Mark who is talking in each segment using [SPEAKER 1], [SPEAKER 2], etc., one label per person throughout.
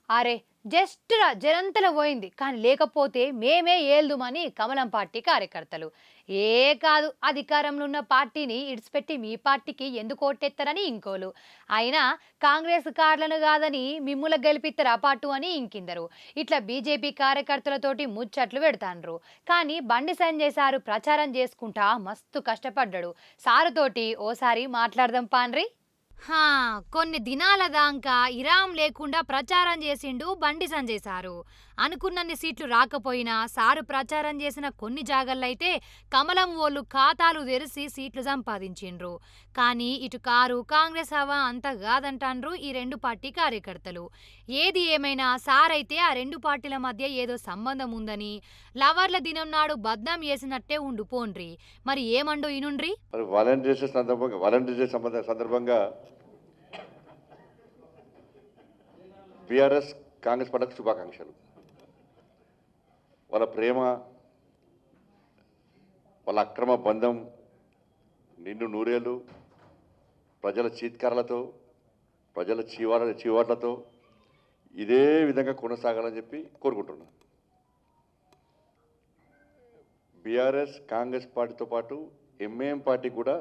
[SPEAKER 1] అరే జస్ట్ జనంతల పోయింది కానీ లేకపోతే మేమే ఏల్దుమని కమలం పార్టీ కార్యకర్తలు ఏ కాదు అధికారంలో ఉన్న పార్టీని ఇడిచిపెట్టి మీ పార్టీకి ఎందుకు ఓటెత్తారని ఇంకోలు అయినా కాంగ్రెస్ కార్లను కాదని మిమ్ముల గెలిపిస్తారు ఆ పాటు అని ఇంకిందరు ఇట్లా బీజేపీ కార్యకర్తలతోటి ముచ్చట్లు పెడతాండ్రు కానీ బండి సంజయ్ సారు ప్రచారం చేసుకుంటా మస్తు కష్టపడ్డాడు సారుతోటి ఓసారి మాట్లాడదాం పాన్రి. హా, కొన్ని దినాల దాకా ఇరాం లేకుండా ప్రచారం చేసిండు బండి సంజయ్ సారు. అనుకున్నన్ని సీట్లు రాకపోయినా సారు ప్రచారం చేసిన కొన్ని జాగల్లైతే కమలం ఓళ్ళు ఖాతాలు తెరిసి సీట్లు సంపాదించిండ్రు. కానీ ఇటు కారు కాంగ్రెస్ హవా అంత కాదంటాండ్రు ఈ రెండు పార్టీ కార్యకర్తలు. ఏది ఏమైనా సారైతే ఆ రెండు పార్టీల మధ్య ఏదో సంబంధం ఉందని, లవర్ల దినం నాడు బద్నాం చేసినట్టే ఉండిపోండ్రి. మరి ఏమండో ఇనుండ్రి.
[SPEAKER 2] వాలంటీర్స్ సందర్భంగా బీఆర్ఎస్ కాంగ్రెస్ పార్టీకి శుభాకాంక్షలు. వాళ్ళ ప్రేమ, వాళ్ళ అక్రమ బంధం నిండు నూరేళ్ళు ప్రజల చీత్కారాలతో, ప్రజల చీవాట్లతో ఇదే విధంగా కొనసాగాలని చెప్పి కోరుకుంటున్నాను. బీఆర్ఎస్ కాంగ్రెస్ పార్టీతో పాటు ఎంఐఎం పార్టీ కూడా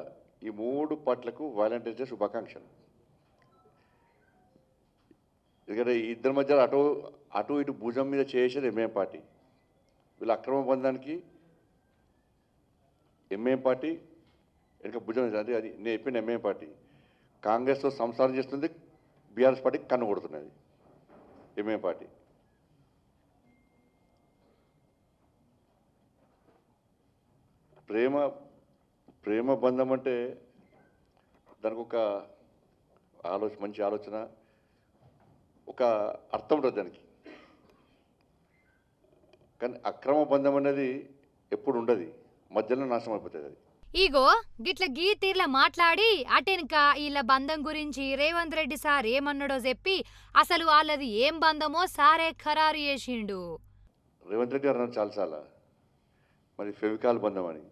[SPEAKER 2] ఈ మూడు పార్టీలకు వాలంటీర్స్ డే శుభాకాంక్షలు. ఎందుకంటే ఈ ఇద్దరి మధ్య అటు ఇటు భుజం మీద చేసేది ఎంఐఎం పార్టీ. వీళ్ళ అక్రమ బంధానికి ఎంఐఎం పార్టీ వెనుక భుజం అంటే అది నేను చెప్పిన ఎంఐఎం పార్టీ కాంగ్రెస్తో సంసారం చేస్తుంది, బీఆర్ఎస్ పార్టీకి కన్ను కొడుతున్నది ఎంఐఎం పార్టీ. ప్రేమ బంధం అంటే దానికి ఒక మంచి ఆలోచన, ఒక అర్థం ఉంటుంది దానికి. కానీ అక్రమ బంధం అనేది ఎప్పుడు ఉండదు, మధ్యలో నాశనం అయిపోతుంది అది.
[SPEAKER 1] ఇగో గిట్ల గీ తీర్ల మాట్లాడి అటెనక వీళ్ళ బంధం గురించి రేవంత్ రెడ్డి సార్ ఏమన్నాడో చెప్పి అసలు వాళ్ళది ఏం బంధమో సారే ఖరారు చేసిండు.
[SPEAKER 2] రేవంత్ రెడ్డి గారు అన్నారు చాలా మరి ఫెవికాల్ బంధం అని.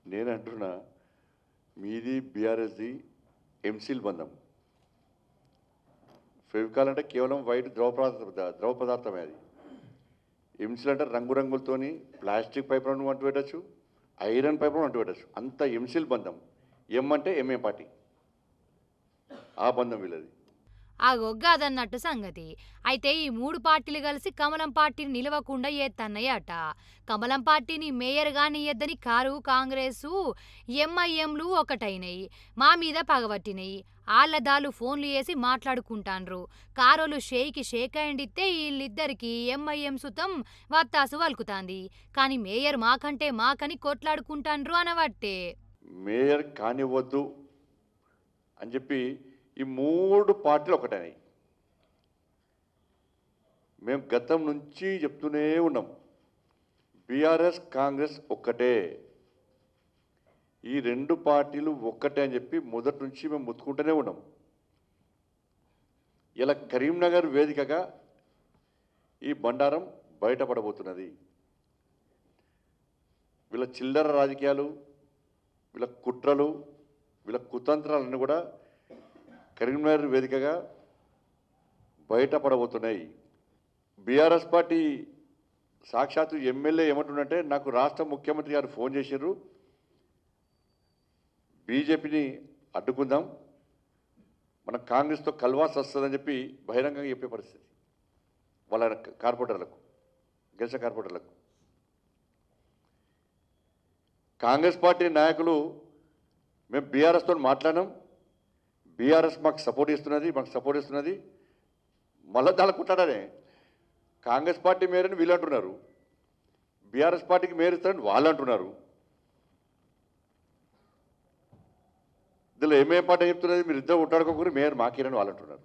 [SPEAKER 2] నేను అంటున్నా మీది బీఆర్ఎస్ది ఎంసీల్ బంధం. ఫెవికాల్ అంటే కేవలం వైట్ ద్రవ పదార్థమే అది. ఎంసీల్ అంటే రంగురంగులతోని ప్లాస్టిక్ పైపులను అంటు పెట్టచ్చు, ఐరన్ పైపులను అంటు పెట్టచ్చు, అంత ఎంసీల్ బంధం. ఎం అంటే ఎంఏ పార్టీ, ఆ బంధం వీళ్ళది.
[SPEAKER 1] గొగ్గాదన్నట్టు సంగతి. అయితే ఈ మూడు పార్టీలు కలిసి కమలం పార్టీని నిలవకుండా ఏత్తన్నయ్యట. కమలం పార్టీని మేయర్ గానియద్దని కారు కాంగ్రెసు ఎంఐఎంలు ఒకటైనయి, మా మీద పగబట్టినయి. ఆళ్లదాలు ఫోన్లు చేసి మాట్లాడుకుంటాండ్రు. కారోలు షేయికి షేక్ హ్యాండ్ ఇస్తే వీళ్ళిద్దరికి ఎంఐఎం సుతం వత్తాసు వలుకుతాంది. కానీ మేయర్ మాకంటే మాకని కొట్లాడుకుంటాండ్రు అనవట్టే.
[SPEAKER 2] మేయర్ కానివ్వద్దు అని చెప్పి ఈ మూడు పార్టీలు ఒకటైనాయి. మేము గతం నుంచి చెప్తూనే ఉన్నాం, బీఆర్ఎస్ కాంగ్రెస్ ఒక్కటే, ఈ రెండు పార్టీలు ఒక్కటే అని చెప్పి మొదటి నుంచి మేము ముత్తుకుంటూనే ఉన్నాం. ఇలా కరీంనగర్ వేదికగా ఈ బండారం బయటపడబోతున్నది. వీళ్ళ చిల్లర రాజకీయాలు, వీళ్ళ కుట్రలు, వీళ్ళ కుతంత్రాలన్నీ కూడా కరీంనగర్ వేదికగా బయటపడబోతున్నాయి. బీఆర్ఎస్ పార్టీ సాక్షాత్తు ఎమ్మెల్యే ఏమంటుందంటే, నాకు రాష్ట్ర ముఖ్యమంత్రి గారు ఫోన్ చేశారు, బీజేపీని అడ్డుకుందాం, మన కాంగ్రెస్తో కల్వాస్ వస్తుందని చెప్పి బహిరంగంగా చెప్పే పరిస్థితి వాళ్ళ కార్పొరేటర్లకు, గెలిచిన కార్పొరేటర్లకు. కాంగ్రెస్ పార్టీ నాయకులు మేము బీఆర్ఎస్తో మాట్లాడినాం, బీఆర్ఎస్ మాకు సపోర్ట్ ఇస్తున్నది, మళ్ళీ దాని కుట్టాడనే కాంగ్రెస్ పార్టీ మేరని వీళ్ళు అంటున్నారు, బీఆర్ఎస్ పార్టీకి మేరు ఇస్తారని వాళ్ళు అంటున్నారు. ఇందులో ఏమేం పార్టీ చెప్తున్నది, మీరు ఇద్దరు ఉంటాడుకోకూరి మేయర్ మాకేరని వాళ్ళు అంటున్నారు.